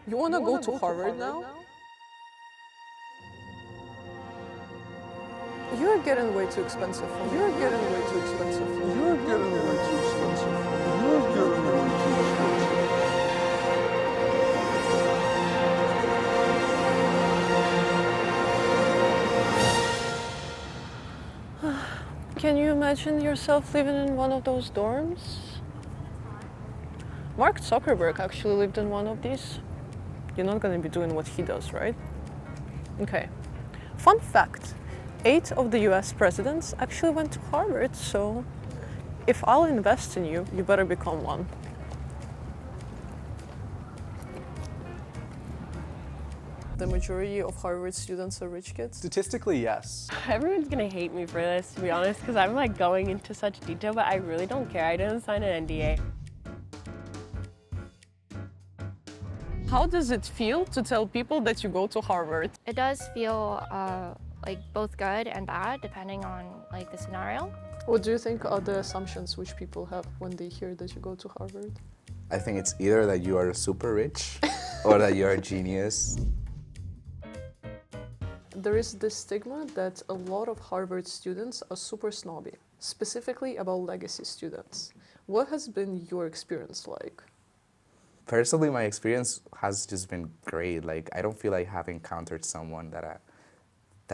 You wanna go to Harvard now? You're getting way too expensive for me. You're getting way too expensive for me. You're getting way too expensive for me. You're getting way too expensive. Can you imagine yourself living in one of those dorms? Mark Zuckerberg actually lived in one of these. You're not gonna be doing what he does, right? Okay. Fun fact, 8 of the US presidents actually went to Harvard, so if I'll invest in you, you better become one. The majority of Harvard students are rich kids. Statistically, yes. Everyone's gonna hate me for this, to be honest, because I'm like going into such detail, but I really don't care. I didn't sign an NDA. How does it feel to tell people that you go to Harvard? It does feel like both good and bad depending on like the scenario. What do you think are the assumptions which people have when they hear that you go to Harvard? I think it's either that you are super rich or that you're a genius. There is this stigma that a lot of Harvard students are super snobby, specifically about legacy students. What has been your experience like? Personally, my experience has just been great. Like, I don't feel like I have encountered someone that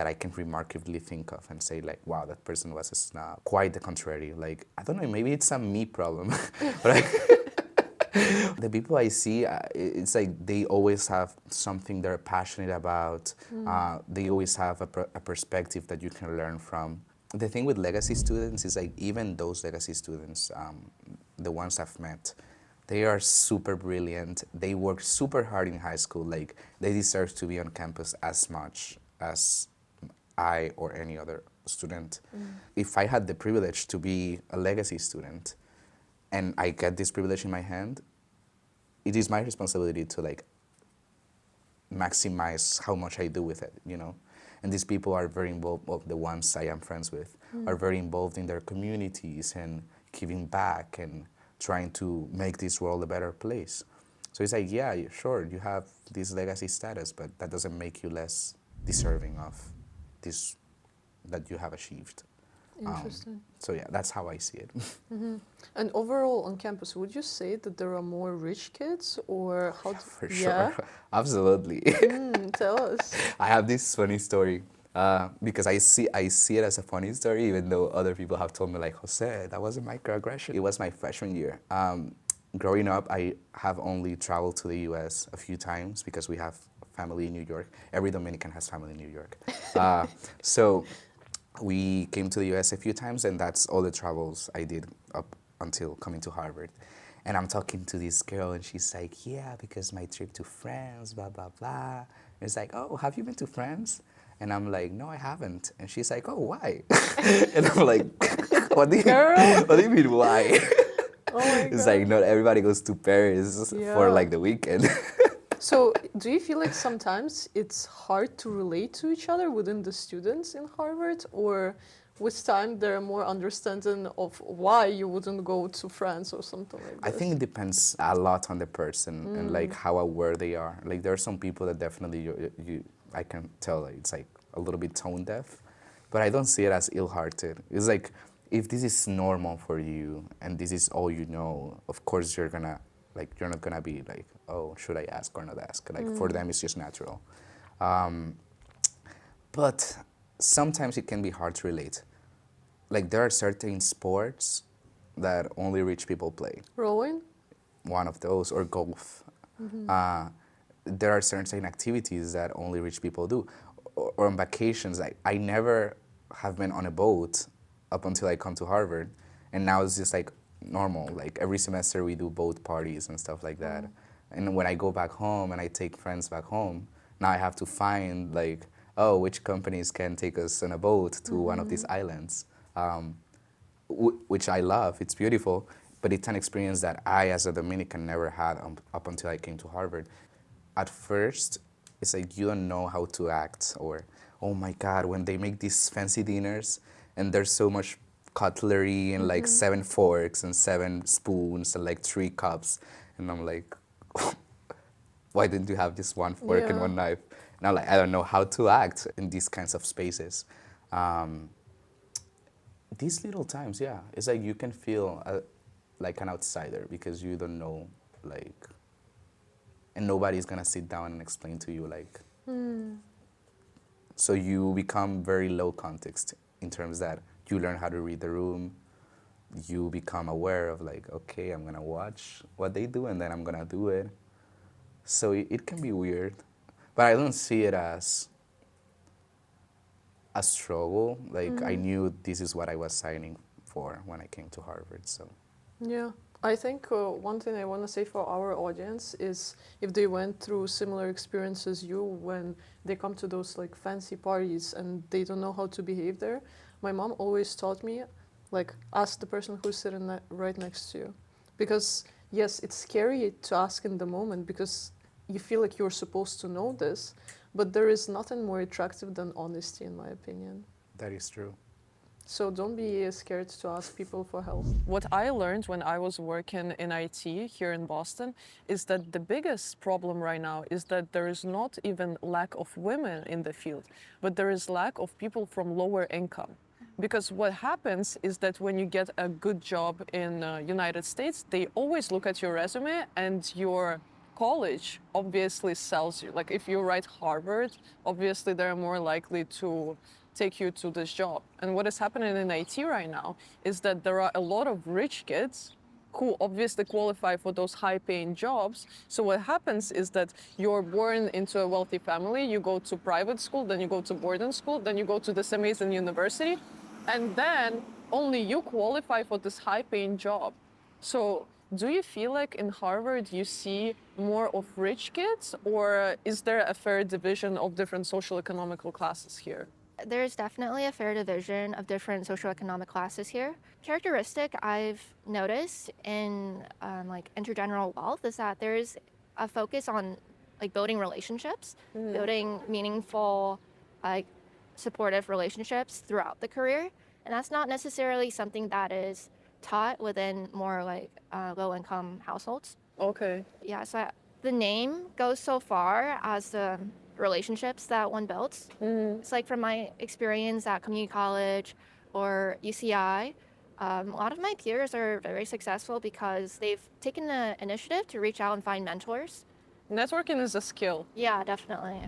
I can remarkably think of and say like, wow, that person was a snob. Quite the contrary. Like, I don't know, maybe it's a me problem. But the people I see, it's like they always have something they're passionate about. They always have a perspective that you can learn from. The thing with legacy students is like, even those legacy students, the ones I've met, they are super brilliant. They work super hard in high school. Like, they deserve to be on campus as much as I or any other student. If I had the privilege to be a legacy student and I get this privilege in my hand, it is my responsibility to like maximize how much I do with it, you know? And these people are very involved, well, the ones I am friends with, are very involved in their communities and giving back and trying to make this world a better place. So it's like, yeah, sure, you have this legacy status, but that doesn't make you less deserving of this that you have achieved. Interesting. So yeah, that's how I see it. And overall on campus, would you say that there are more rich kids or how? For Yeah? sure, absolutely. Tell us. I have this funny story because I see it as a funny story, even though other people have told me like, Jose, that was a microaggression. It was my freshman year. Growing up, I have only traveled to the U.S. a few times because we have family in New York. Every Dominican has family in New York. So we came to the U.S. a few times, and that's all the travels I did up until coming to Harvard. And I'm talking to this girl, and she's like, yeah, because my trip to France, blah, blah, blah. And it's like, oh, have you been to France? And I'm like, no, I haven't. And she's like, oh, why? And I'm like, what do you mean, why? Oh my It's God. like, not everybody goes to Paris Yeah. for like the weekend. So, do you feel like sometimes it's hard to relate to each other within the students in Harvard, or with time they're more understanding of why you wouldn't go to France or something like I this? think it depends a lot on the person and like how aware they are. Like, there are some people that definitely I can tell like, it's like a little bit tone deaf, but I don't see it as ill-hearted. It's like, if this is normal for you and this is all you know, of course you're not gonna be like, oh, should I ask or not ask? Like, for them, it's just natural. But sometimes it can be hard to relate. Like, there are certain sports that only rich people play. Rowing? One of those, or golf. There are certain activities that only rich people do. Or on vacations, like, I never have been on a boat up until I come to Harvard. And now it's just like normal. Like, every semester we do boat parties and stuff like that. And when I go back home and I take friends back home, now I have to find like, oh, which companies can take us on a boat to one of these islands, which I love. It's beautiful, but it's an experience that I, as a Dominican, never had up until I came to Harvard. At first, it's like you don't know how to act, or, oh my God, when they make these fancy dinners and there's so much cutlery and like 7 forks and 7 spoons and like 3 cups, and I'm like, why didn't you have just one fork and Yeah. one knife? Now, like, I don't know how to act in these kinds of spaces. These little times, yeah, it's like you can feel like an outsider because you don't know, like, and nobody's gonna sit down and explain to you, like, so you become very low context in terms that you learn how to read the room, you become aware of like, okay, I'm gonna watch what they do and then I'm gonna do it. So it can be weird, but I don't see it as a struggle. Like I knew this is what I was signing for when I came to Harvard. So Yeah, I think one thing I want to say for our audience is if they went through similar experiences you when they come to those like fancy parties and they don't know how to behave there, my mom always taught me, like, ask the person who's sitting right next to you, because yes, it's scary to ask in the moment because you feel like you're supposed to know this, but there is nothing more attractive than honesty, in my opinion. that is true. So don't be scared to ask people for help. What I learned when I was working in IT here in Boston is that the biggest problem right now is that there is not even lack of women in the field, but there is lack of people from lower income. Because what happens is that when you get a good job in United States, they always look at your resume and your college obviously sells you. Like if you write Harvard, obviously they're more likely to take you to this job. And what is happening in IT right now is that there are a lot of rich kids who obviously qualify for those high-paying jobs. So what happens is that you're born into a wealthy family, you go to private school, then you go to boarding school, then you go to this amazing university, and then only you qualify for this high-paying job. So do you feel like in Harvard you see more of rich kids, or is there a fair division of different social economical classes here? There's definitely a fair division of different socioeconomic classes here. Characteristic I've noticed in like intergeneral wealth is that there's a focus on like building relationships, building meaningful, like supportive relationships throughout the career, and that's not necessarily something that is taught within more like low-income households. Okay. Yeah, so the name goes so far as the relationships that one builds. It's like from my experience at community college or UCI, a lot of my peers are very successful because they've taken the initiative to reach out and find mentors. Networking is a skill. Yeah, definitely.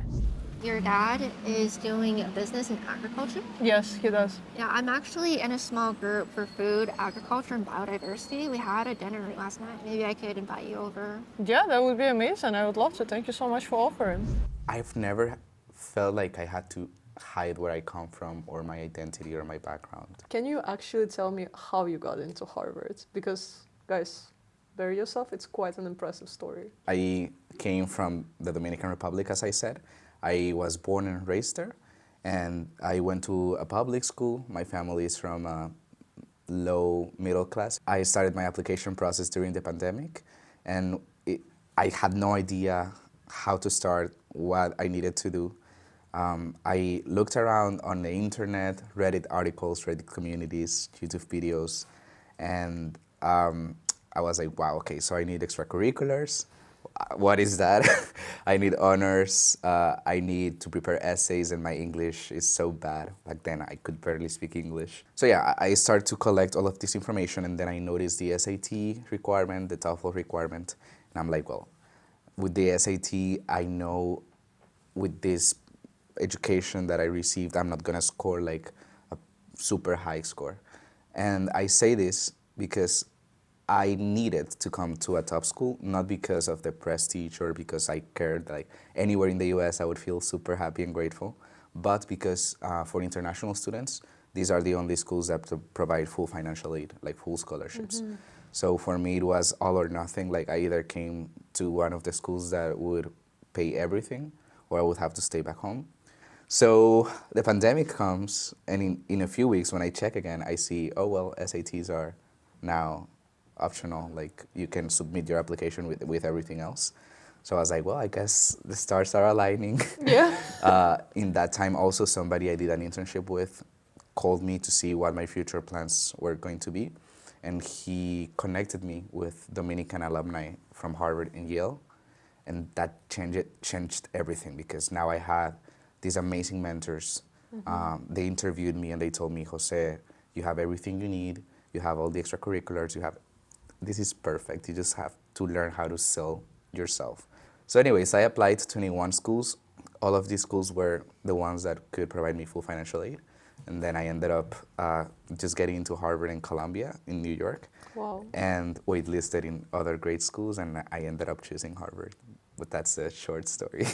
Your dad is doing a business in agriculture? Yes, he does. Yeah, I'm actually in a small group for food, agriculture, and biodiversity. We had a dinner last night. Maybe I could invite you over. Yeah, that would be amazing. I would love to. Thank you so much for offering. I've never felt like I had to hide where I come from or my identity or my background. Can you actually tell me how you got into Harvard? Because, guys, bury yourself, it's quite an impressive story. I came from the Dominican Republic, as I said. I was born and raised there, and I went to a public school. My family is from low middle class. I started my application process during the pandemic, and I had no idea how to start, what I needed to do. I looked around on the internet, Reddit articles, Reddit communities, YouTube videos, and I was like, wow, okay, so I need extracurriculars. What is that? I need honors. I need to prepare essays, and my English is so bad. Back then, I could barely speak English. So yeah, I started to collect all of this information, and then I noticed the SAT requirement, the TOEFL requirement, and I'm like, well, with the SAT, I know with this education that I received, I'm not gonna score like a super high score. And I say this because I needed to come to a top school, not because of the prestige or because I cared. Like anywhere in the US, I would feel super happy and grateful, but because for international students, these are the only schools that provide full financial aid, like full scholarships. So for me, it was all or nothing. Like I either came to one of the schools that would pay everything, or I would have to stay back home. So the pandemic comes, and in a few weeks, when I check again, I see, oh well, SATs are now optional. Like you can submit your application with everything else. So I was like, well, I guess the stars are aligning. Yeah. In that time, also somebody I did an internship with called me to see what my future plans were going to be. And he connected me with Dominican alumni from Harvard and Yale. And that changed everything, because now I had these amazing mentors. They interviewed me and they told me, Jose, you have everything you need. You have all the extracurriculars. This is perfect. You just have to learn how to sell yourself. So anyways, I applied to 21 schools. All of these schools were the ones that could provide me full financial aid. And then I ended up just getting into Harvard and Columbia in New York. Wow. And waitlisted in other great schools, and I ended up choosing Harvard. But that's a short story.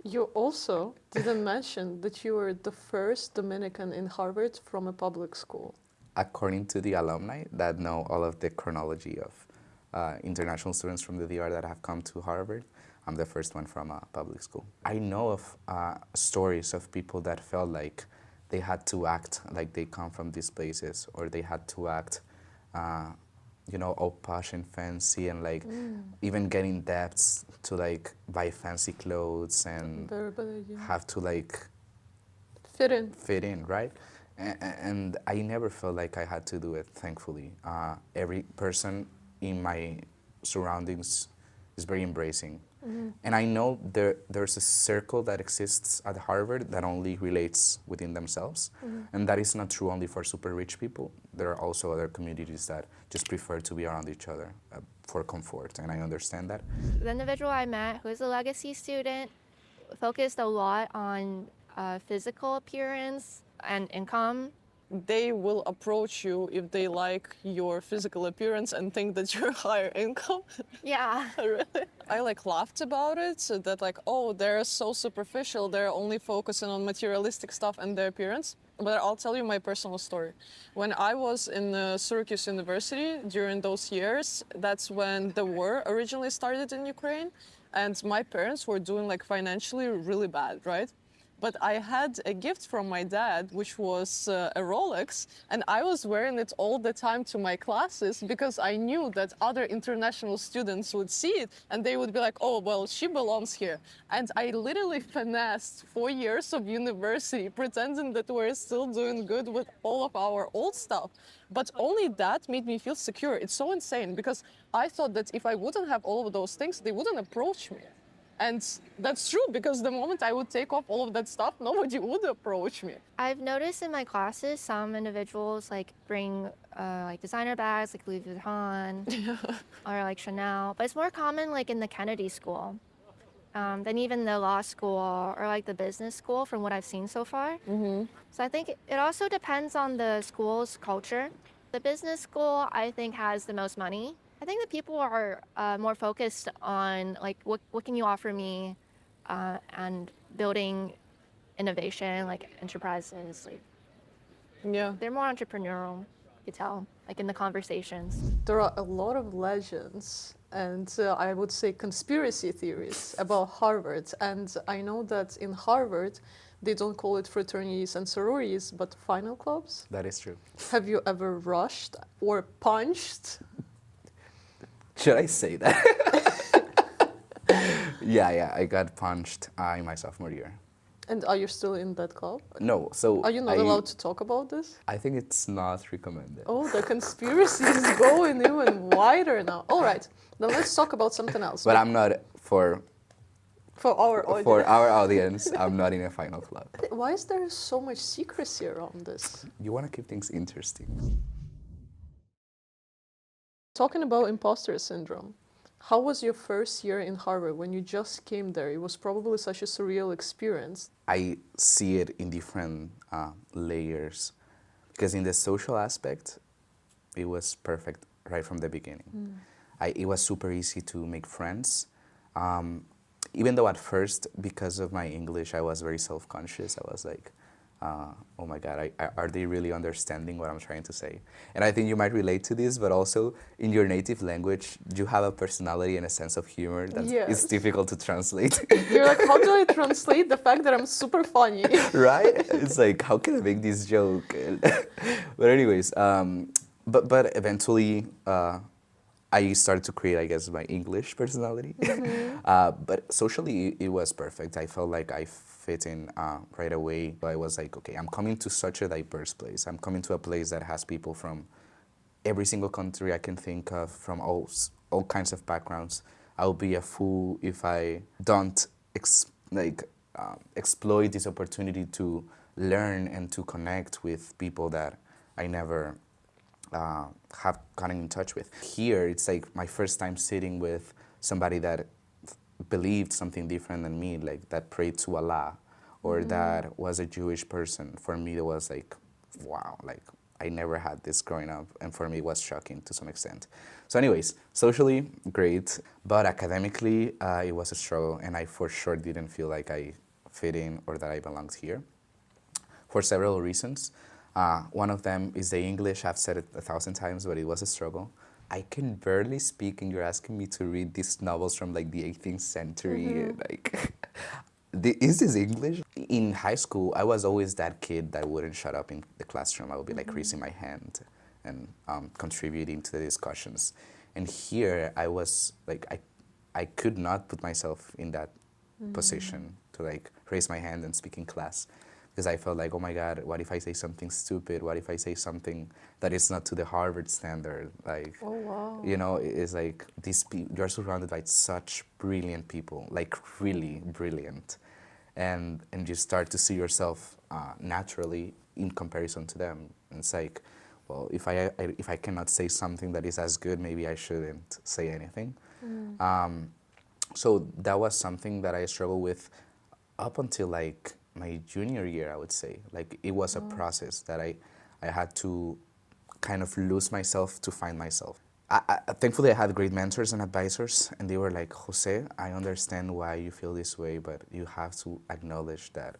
You also didn't mention that you were the first Dominican in Harvard from a public school. According to the alumni that know all of the chronology of international students from the DR that have come to Harvard, I'm the first one from a public school. I know of stories of people that felt like they had to act like they come from these places, or they had to act, all posh and fancy, and like even getting debts to like buy fancy clothes and Very bad idea. have to like Fit in. right? And I never felt like I had to do it, thankfully. Every person in my surroundings is very embracing. And I know there's a circle that exists at Harvard that only relates within themselves. And that is not true only for super rich people. There are also other communities that just prefer to be around each other for comfort, and I understand that. The individual I met, who is a legacy student, focused a lot on physical appearance and income. They will approach you if they like your physical appearance and think that you're higher income. Yeah. Really? I laughed about it, so that oh, they're so superficial, they're only focusing on materialistic stuff and their appearance. But I'll tell you my personal story. When I was in Syracuse University during those years, that's when the war originally started in Ukraine, and my parents were doing financially really bad, right? But I had a gift from my dad, which was a Rolex, and I was wearing it all the time to my classes because I knew that other international students would see it and they would be like, oh, well, she belongs here. And I literally finessed 4 years of university pretending that we're still doing good with all of our old stuff. But only that made me feel secure. It's so insane because I thought that if I wouldn't have all of those things, they wouldn't approach me. And that's true, because the moment I would take off all of that stuff, nobody would approach me. I've noticed in my classes some individuals bring designer bags like Louis Vuitton or Chanel, but it's more common in the Kennedy School than even the law school or the business school from what I've seen so far. So I think it also depends on the school's culture. The business school, I think, has the most money. I think that people are more focused on what can you offer me, and building innovation, enterprises. Yeah. They're more entrepreneurial, you could tell, in the conversations. There are a lot of legends and I would say conspiracy theories about Harvard. And I know that in Harvard, they don't call it fraternities and sororities, but final clubs. That is true. Have you ever rushed or punched? Should I say that? Yeah, I got punched in my sophomore year. And are you still in that club? No, so Are you not allowed to talk about this? I think it's not recommended. Oh, the conspiracy is going even wider now. All right, then let's talk about something else. But I'm not for our audience. For our audience, I'm not in a final club. Why is there so much secrecy around this? You want to keep things interesting. Talking about imposter syndrome, how was your first year in Harvard when you just came there? It was probably such a surreal experience. I see it in different layers, because in the social aspect, it was perfect right from the beginning. It was super easy to make friends. Even though at first, because of my English, I was very self-conscious. I was like, oh my God, are they really understanding what I'm trying to say? And I think you might relate to this, but also in your native language, you have a personality and a sense of humor that is difficult to translate. You're like, how do I translate the fact that I'm super funny? Right? It's like, how can I make this joke? But anyways, but eventually, I started to create, I guess, my English personality. But socially, it was perfect. I felt like I fit in right away. I was like, okay, I'm coming to such a diverse place. I'm coming to a place that has people from every single country I can think of, from all kinds of backgrounds. I'll be a fool if I don't exploit this opportunity to learn and to connect with people that I never have gotten in touch with. Here, it's like my first time sitting with somebody that believed something different than me, like that prayed to Allah, or that was a Jewish person. For me, it was like, wow, like I never had this growing up, and for me, it was shocking to some extent. So anyways, socially, great, but academically, it was a struggle, and I for sure didn't feel like I fit in or that I belonged here for several reasons. One of them is the English. I've said it 1,000 times, but it was a struggle. I can barely speak, and you're asking me to read these novels from like the 18th century. Like, is this English? In high school, I was always that kid that wouldn't shut up in the classroom. I would be like raising my hand and contributing to the discussions. And here, I was like, I could not put myself in that position to like raise my hand and speak in class, because I felt like, oh my God, what if I say something stupid? What if I say something that is not to the Harvard standard? Like, Oh, wow. you know, it's like these people, you're surrounded by such brilliant people, like really brilliant. And you start to see yourself naturally in comparison to them. And it's like, well, if I cannot say something that is as good, maybe I shouldn't say anything. So that was something that I struggled with up until like my junior year, I would say. Like, it was a process that I had to kind of lose myself to find myself. Thankfully, I had great mentors and advisors, and they were like, Jose, I understand why you feel this way, but you have to acknowledge that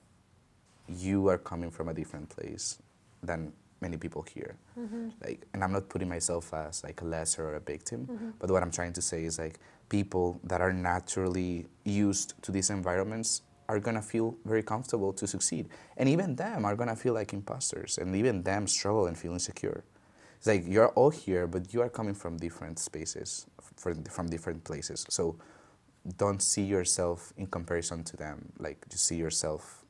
you are coming from a different place than many people here. Like, and I'm not putting myself as like a lesser or a victim, but what I'm trying to say is like people that are naturally used to these environments are gonna feel very comfortable to succeed. And even them are gonna feel like imposters, and even them struggle and feel insecure. It's like you're all here, but you are coming from different spaces, from different places. So don't see yourself in comparison to them. Like, just see yourself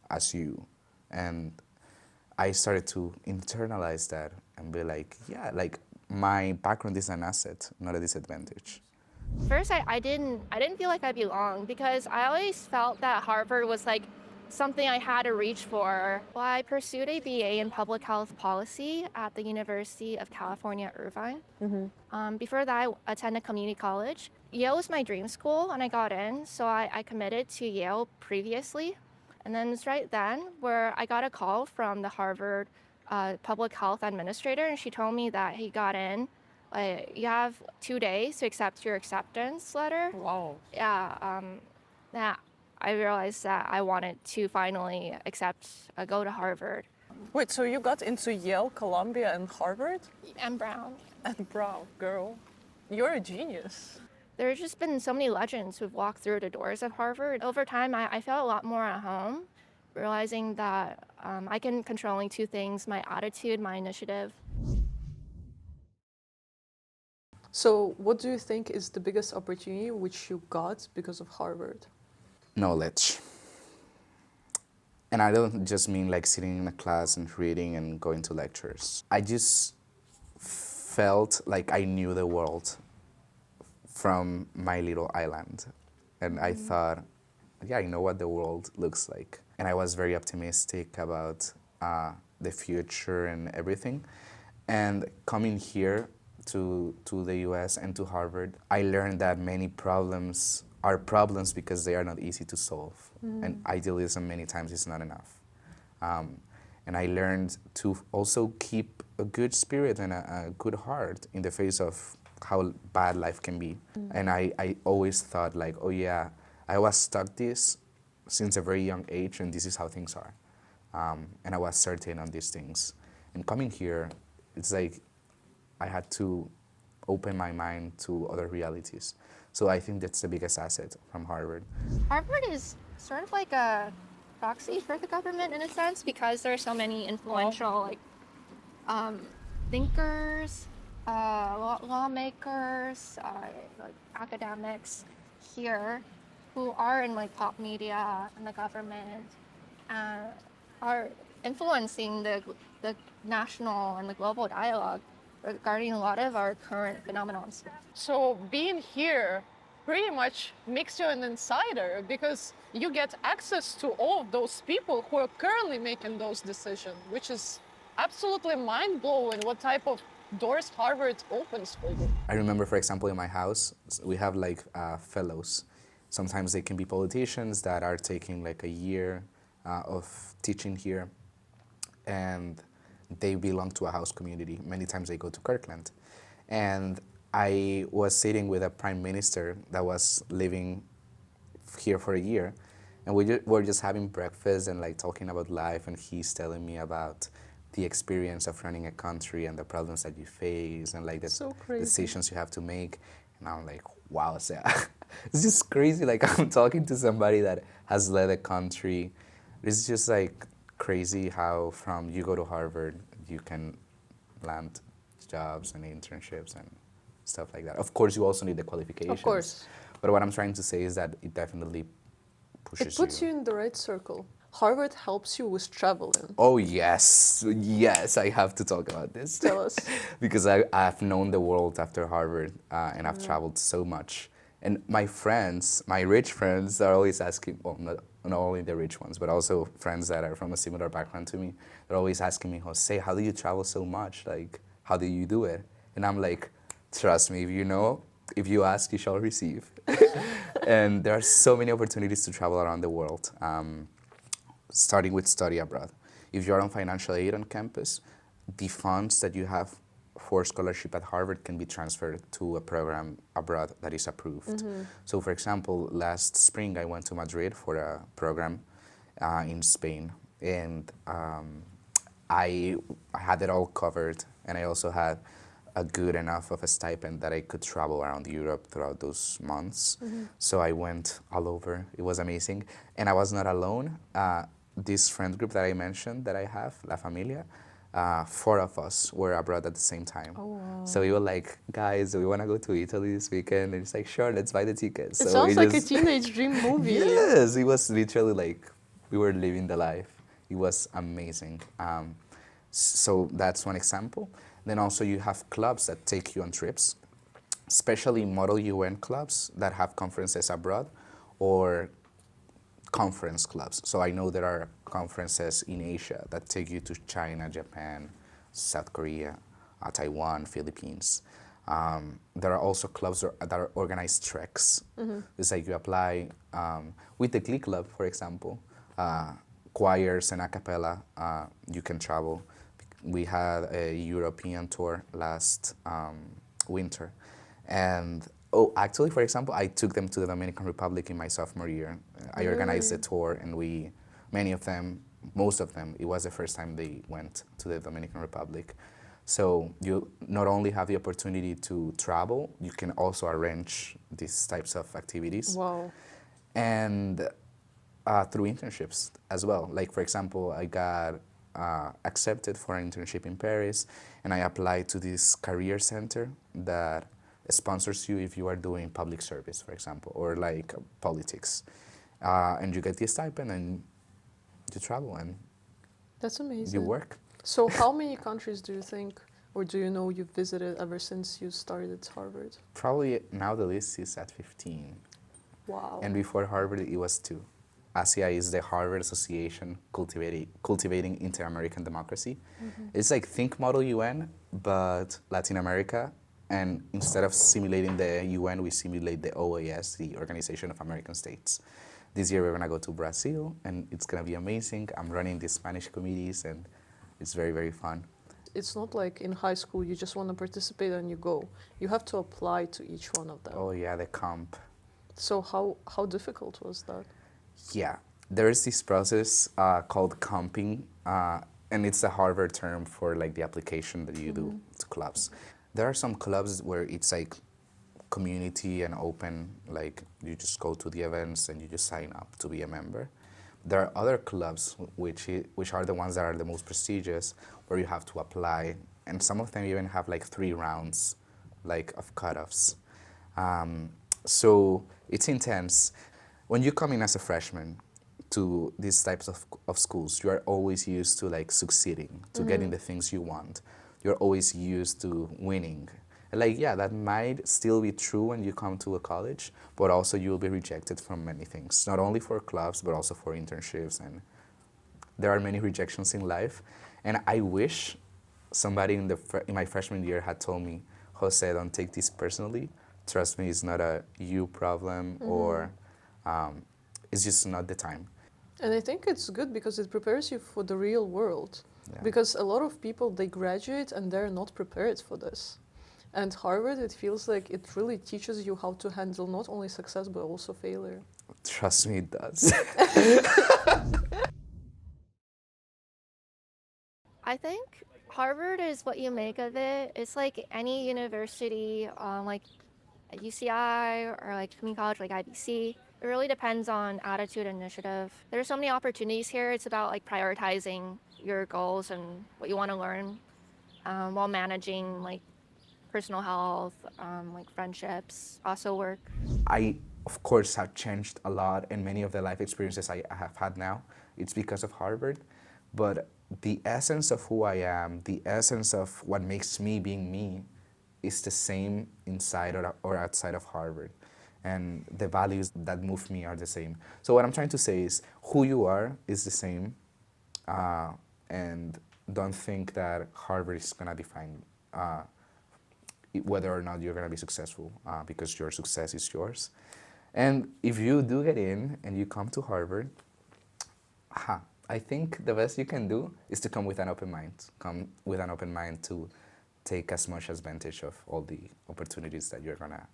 as you. And I started to internalize that and be like, yeah, like my background is an asset, not a disadvantage. First, I didn't feel like I belonged because I always felt that Harvard was like something I had to reach for. Well, I pursued a BA in public health policy at the University of California, Irvine. Before that, I attended community college. Yale was my dream school, and I got in, so I committed to Yale previously. And then it's right then where I got a call from the Harvard public health administrator, and she told me that he got in. You have 2 days to accept your acceptance letter. Wow. Yeah, I realized that I wanted to finally go to Harvard. Wait, so you got into Yale, Columbia, and Harvard? And Brown. And Brown, girl, you're a genius. There's just been so many legends who've walked through the doors of Harvard. Over time, I felt a lot more at home, realizing that I can control only two things: my attitude, my initiative. So, what do you think is the biggest opportunity which you got because of Harvard? Knowledge. And I don't just mean like sitting in a class and reading and going to lectures. I just felt like I knew the world from my little island. And I thought, yeah, I know what the world looks like. And I was very optimistic about the future and everything. And coming here to the US and to Harvard, I learned that many problems are problems because they are not easy to solve. And idealism many times is not enough. And I learned to also keep a good spirit and a good heart in the face of how bad life can be. And I always thought like, oh yeah, I was stuck this since a very young age, and this is how things are. And I was certain on these things. And coming here, it's like I had to open my mind to other realities. So I think that's the biggest asset from Harvard. Harvard is sort of like a proxy for the government in a sense because there are so many influential thinkers, lawmakers, like academics here who are in like pop media and the government are influencing the national and the global dialogue regarding a lot of our current phenomena. So, being here pretty much makes you an insider because you get access to all of those people who are currently making those decisions, which is absolutely mind-blowing what type of doors Harvard opens for you. I remember, for example, in my house, we have like fellows. Sometimes they can be politicians that are taking like a year of teaching here, and they belong to a house community. Many times they go to Kirkland. And I was sitting with a prime minister that was living here for a year, and were just having breakfast and like talking about life, and he's telling me about the experience of running a country and the problems that you face and like the So crazy. decisions you have to make. And I'm like, wow, so it's just crazy. Like I'm talking to somebody that has led a country. It's just like crazy how from you go to Harvard, you can land jobs and internships and stuff like that. Of course, you also need the qualifications. Of course. But what I'm trying to say is that it definitely pushes It puts you in the right circle. Harvard helps you with traveling. Oh, yes. Yes, I have to talk about this. Tell us. Because I've known the world after Harvard and I've traveled so much. And my friends, my rich friends, are always asking, well, not only the rich ones, but also friends that are from a similar background to me, they're always asking me, Jose, how do you travel so much? Like, how do you do it? And I'm like, trust me, if you ask, you shall receive. And there are so many opportunities to travel around the world, starting with study abroad. If you're on financial aid on campus, the funds that you have for scholarship at Harvard can be transferred to a program abroad that is approved. So for example, last spring I went to Madrid for a program in Spain, and I had it all covered, and I also had a good enough of a stipend that I could travel around Europe throughout those months. So I went all over. It was amazing. And I was not alone. This friend group that I mentioned that I have, La Familia, 4 of us were abroad at the same time. Oh, wow. So we were like, guys, we want to go to Italy this weekend. And it's like, sure, let's buy the tickets. It So sounds we like a just- teenage dream movie. Yes, it was literally like we were living the life. It was amazing. So that's one example. Then also you have clubs that take you on trips, especially Model UN clubs that have conferences abroad, or conference clubs. So I know there are conferences in Asia that take you to China, Japan, South Korea, Taiwan, Philippines. There are also clubs that are organized treks. It's like you apply with the Glee Club, for example, choirs and a cappella, you can travel. We had a European tour last winter. And, actually, for example, I took them to the Dominican Republic in my sophomore year. I organized a tour, and most of them, it was the first time they went to the Dominican Republic. So you not only have the opportunity to travel, you can also arrange these types of activities. Wow. And through internships as well. Like, for example, I got accepted for an internship in Paris, and I applied to this career center that sponsors you if you are doing public service, for example, or like politics. And you get the stipend and you travel and That's amazing. you work. So how many countries do you think, or do you know you've visited ever since you started Harvard? Probably now the list is at 15. Wow. And before Harvard, it was 2. ASIA is the Harvard Association Cultivating Inter-American Democracy. It's like think Model UN, but Latin America. And instead of simulating the UN, we simulate the OAS, the Organization of American States. This year we're gonna go to Brazil, and it's gonna be amazing. I'm running the Spanish committees, and it's very, very fun. It's not like in high school you just want to participate and you go. You have to apply to each one of them. Oh yeah, the comp. So how difficult was that? Yeah, there is this process called comping, and it's a Harvard term for like the application that you do to clubs. There are some clubs where it's like community and open, like you just go to the events and you just sign up to be a member. There are other clubs which are the ones that are the most prestigious, where you have to apply, and some of them even have like 3 rounds, like of cutoffs. So it's intense. When you come in as a freshman to these types of schools, you are always used to like succeeding, to getting the things you want. You're always used to winning. Like, yeah, that might still be true when you come to a college, but also you will be rejected from many things, not only for clubs, but also for internships. And there are many rejections in life. And I wish somebody in my freshman year had told me, Jose, don't take this personally. Trust me, it's not a you problem, or it's just not the time. And I think it's good because it prepares you for the real world. Yeah. Because a lot of people, they graduate and they're not prepared for this. And Harvard, it feels like it really teaches you how to handle not only success, but also failure. Trust me, it does. I think Harvard is what you make of it. It's like any university, like at UCI or like community college like IBC. It really depends on attitude and initiative. There's so many opportunities here. It's about like prioritizing your goals and what you want to learn while managing like personal health, like friendships, also work. I, of course, have changed a lot, and many of the life experiences I have had now, it's because of Harvard. But the essence of who I am, the essence of what makes me being me, is the same inside or outside of Harvard. And the values that move me are the same. So what I'm trying to say is, who you are is the same, and don't think that Harvard is gonna define whether or not you're gonna be successful, because your success is yours. And if you do get in and you come to Harvard, I think the best you can do is to come with an open mind. Come with an open mind to take as much advantage of all the opportunities that you're gonna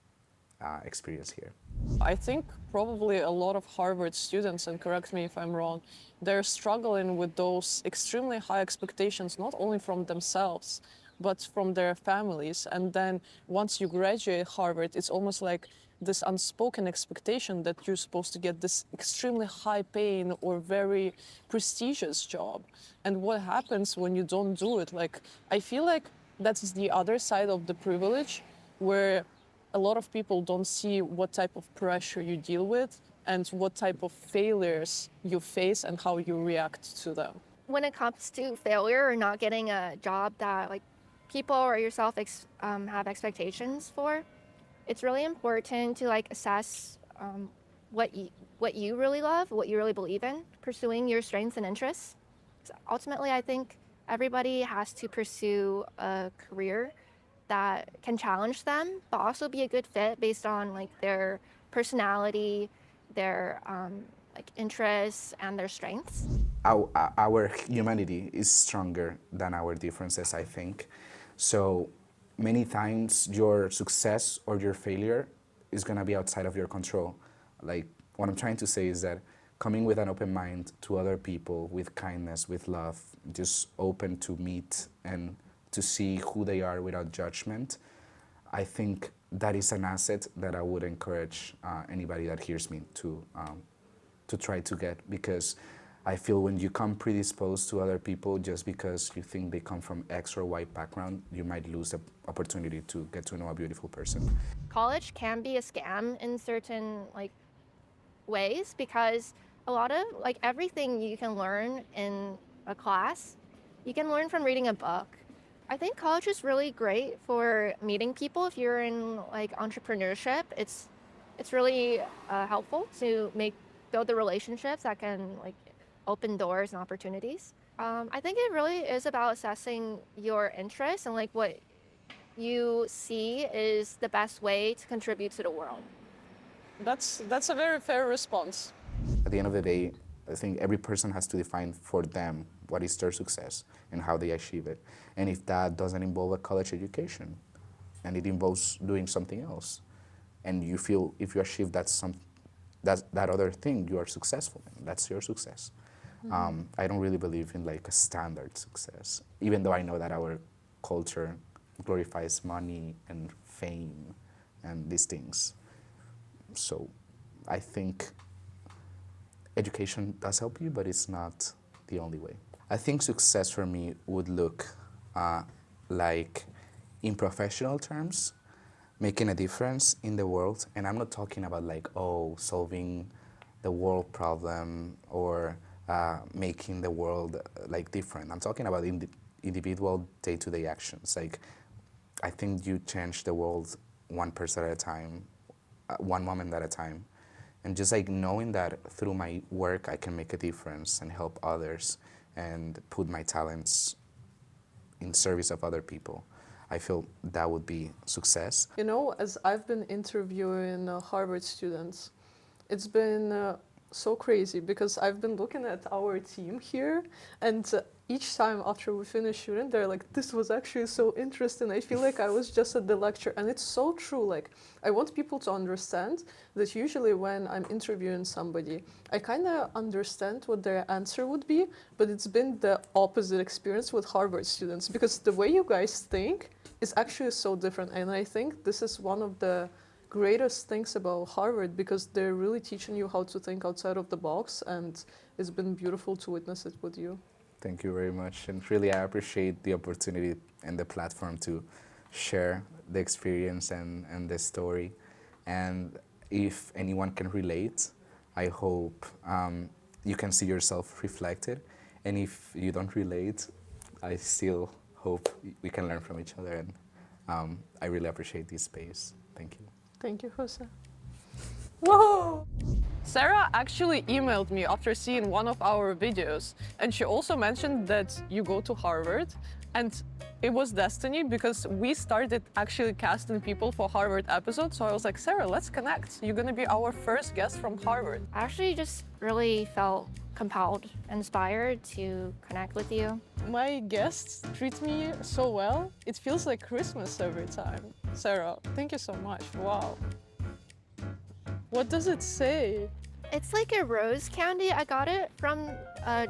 experience here. I think probably a lot of Harvard students, and correct me if I'm wrong, they're struggling with those extremely high expectations, not only from themselves, but from their families. And then once you graduate Harvard, it's almost like this unspoken expectation that you're supposed to get this extremely high paying or very prestigious job. And what happens when you don't do it? Like, I feel like that's the other side of the privilege, where a lot of people don't see what type of pressure you deal with and what type of failures you face and how you react to them. When it comes to failure or not getting a job that like people or yourself have expectations for, it's really important to like assess what you really love, what you really believe in, pursuing your strengths and interests. So ultimately, I think everybody has to pursue a career that can challenge them, but also be a good fit based on like their personality, their like interests, and their strengths. Our humanity is stronger than our differences, I think. So many times your success or your failure is gonna be outside of your control. Like, what I'm trying to say is that coming with an open mind to other people, with kindness, with love, just open to meet and to see who they are without judgment, I think that is an asset that I would encourage anybody that hears me to try to get, because I feel when you come predisposed to other people just because you think they come from X or Y background, you might lose the opportunity to get to know a beautiful person. College can be a scam in certain like ways, because a lot of like everything you can learn in a class, you can learn from reading a book. I think college is really great for meeting people. If you're in like entrepreneurship, it's really helpful to build the relationships that can like open doors and opportunities. I think it really is about assessing your interests and like what you see is the best way to contribute to the world. That's a very fair response. At the end of the day, I think every person has to define for them what is their success and how they achieve it. And if that doesn't involve a college education and it involves doing something else, and you feel if you achieve that other thing, you are successful. That's your success. I don't really believe in like a standard success, even though I know that our culture glorifies money and fame and these things. So I think education does help you, but it's not the only way. I think success for me would look like, in professional terms, making a difference in the world. And I'm not talking about like, solving the world problem or making the world like different. I'm talking about individual day-to-day actions. Like, I think you change the world one person at a time, one moment at a time. And just like knowing that through my work I can make a difference and help others and put my talents in service of other people, I feel that would be success. You know, as I've been interviewing Harvard students, it's been so crazy because I've been looking at our team here, and each time after we finish shooting, they're like, this was actually so interesting. I feel like I was just at the lecture. And it's so true. Like, I want people to understand that usually when I'm interviewing somebody, I kind of understand what their answer would be, but it's been the opposite experience with Harvard students because the way you guys think is actually so different. And I think this is one of the greatest things about Harvard because they're really teaching you how to think outside of the box, and it's been beautiful to witness it with you. Thank you very much. And really, I appreciate the opportunity and the platform to share the experience and the story. And if anyone can relate, I hope you can see yourself reflected. And if you don't relate, I still hope we can learn from each other. And I really appreciate this space. Thank you. Thank you, Jose. Whoa! Sarah actually emailed me after seeing one of our videos, and she also mentioned that you go to Harvard, and it was destiny because we started actually casting people for Harvard episodes. So I was like, Sarah, let's connect. You're gonna be our first guest from Harvard. I actually just really felt compelled, inspired to connect with you. My guests treat me so well. It feels like Christmas every time. Sarah, thank you so much. Wow. What does it say? It's like a rose candy. I got it from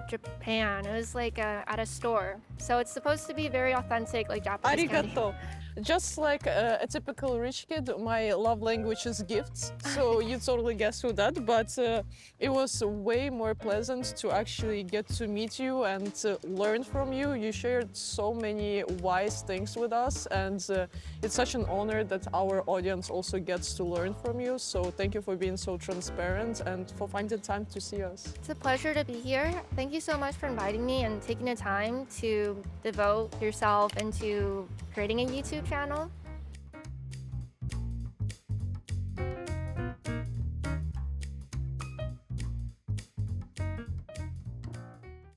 Japan. It was like at a store. So it's supposed to be very authentic, like Japanese candy. Arigato. Just like a typical rich kid, my love language is gifts. So you totally guessed who that. But it was way more pleasant to actually get to meet you and learn from you. You shared so many wise things with us, and it's such an honor that our audience also gets to learn from you. So thank you for being so transparent and for finding time to see us. It's a pleasure to be here. Thank you so much for inviting me and taking the time to devote yourself into creating a YouTube channel.